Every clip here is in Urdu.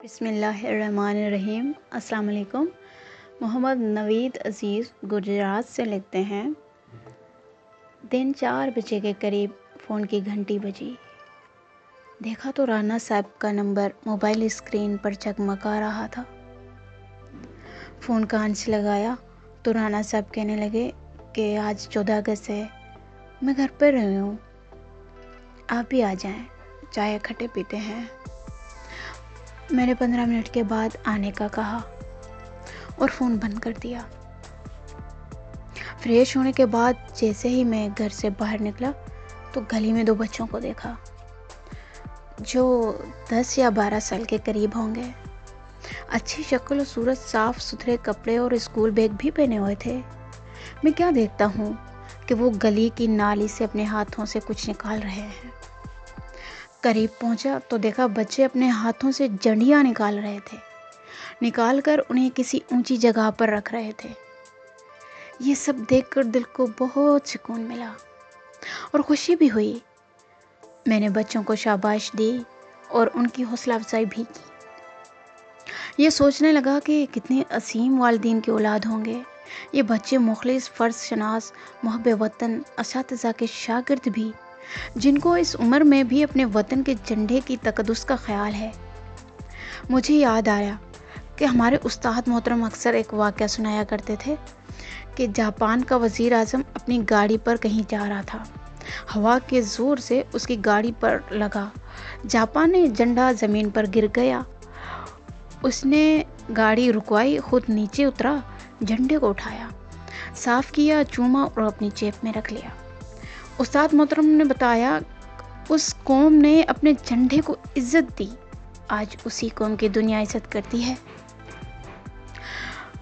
بسم اللہ الرحمن الرحیم۔ السلام علیکم۔ محمد نوید عزیز گجرات سے لکھتے ہیں، دن 4 بجے کے قریب فون کی گھنٹی بجی۔ دیکھا تو رانا صاحب کا نمبر موبائل اسکرین پر چمکا رہا تھا۔ فون کان سے لگایا تو رانا صاحب کہنے لگے کہ آج 14 اگست ہے، میں گھر پر رہی ہوں، آپ بھی آ جائیں، چائے اکٹھے پیتے ہیں۔ میں نے 15 منٹ کے بعد آنے کا کہا اور فون بند کر دیا۔ فریش ہونے کے بعد جیسے ہی میں گھر سے باہر نکلا تو گلی میں 2 بچوں کو دیکھا جو 10 یا 12 سال کے قریب ہوں گے۔ اچھی شکل و صورت، صاف ستھرے کپڑے اور اسکول بیگ بھی پہنے ہوئے تھے۔ میں کیا دیکھتا ہوں کہ وہ گلی کی نالی سے اپنے ہاتھوں سے کچھ نکال رہے ہیں۔ قریب پہنچا تو دیکھا بچے اپنے ہاتھوں سے جنڈیاں نکال رہے تھے، نکال کر انہیں کسی اونچی جگہ پر رکھ رہے تھے۔ یہ سب دیکھ کر دل کو بہت سکون ملا اور خوشی بھی ہوئی۔ میں نے بچوں کو شاباش دی اور ان کی حوصلہ افزائی بھی کی۔ یہ سوچنے لگا کہ کتنے عظیم والدین کی اولاد ہوں گے۔ یہ بچے مخلص، فرض شناس، محب وطن، اساتذہ کے شاگرد بھی، جن کو اس عمر میں بھی اپنے وطن کے جھنڈے کی تقدس کا خیال ہے۔ مجھے یاد آیا کہ ہمارے استاد محترم اکثر ایک واقعہ سنایا کرتے تھے کہ جاپان کا وزیر اعظم اپنی گاڑی پر کہیں جا رہا تھا، ہوا کے زور سے اس کی گاڑی پر لگا، جاپانی جھنڈا زمین پر گر گیا۔ اس نے گاڑی رکوائی، خود نیچے اترا، جھنڈے کو اٹھایا، صاف کیا، چوما اور اپنی جیب میں رکھ لیا۔ استاد محترم نے بتایا اس قوم نے اپنے جھنڈے کو عزت دی، آج اسی قوم کی دنیا عزت کرتی ہے۔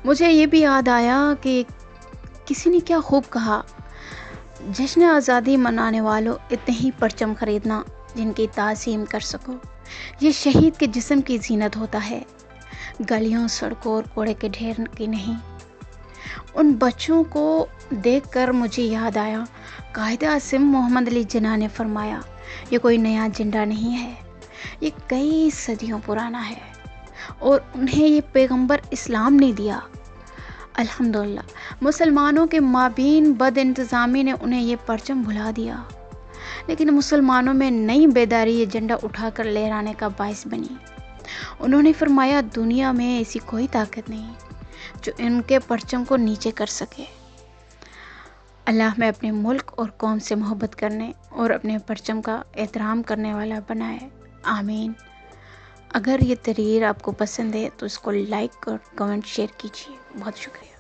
مجھے یہ بھی یاد آیا کہ کسی نے کیا خوب کہا، جشن آزادی منانے والوں، اتنے ہی پرچم خریدنا جن کی تعظیم کر سکو، یہ شہید کے جسم کی زینت ہوتا ہے، گلیوں، سڑکوں اور کوڑے کے ڈھیر کی نہیں۔ ان بچوں کو دیکھ کر مجھے یاد آیا قائد اعظم محمد علی جناح نے فرمایا، یہ کوئی نیا جھنڈا نہیں ہے، یہ کئی صدیوں پرانا ہے اور انہیں یہ پیغمبر اسلام نے دیا۔ الحمدللہ مسلمانوں کے مابین بد انتظامی نے انہیں یہ پرچم بھلا دیا، لیکن مسلمانوں میں نئی بیداری یہ جھنڈا اٹھا کر لہرانے کا باعث بنی۔ انہوں نے فرمایا دنیا میں ایسی کوئی طاقت نہیں جو ان کے پرچم کو نیچے کر سکے۔ اللہ میں اپنے ملک اور قوم سے محبت کرنے اور اپنے پرچم کا احترام کرنے والا بنائے، آمین۔ اگر یہ تحریر آپ کو پسند ہے تو اس کو لائک اور کمنٹ شیئر کیجیے۔ بہت شکریہ۔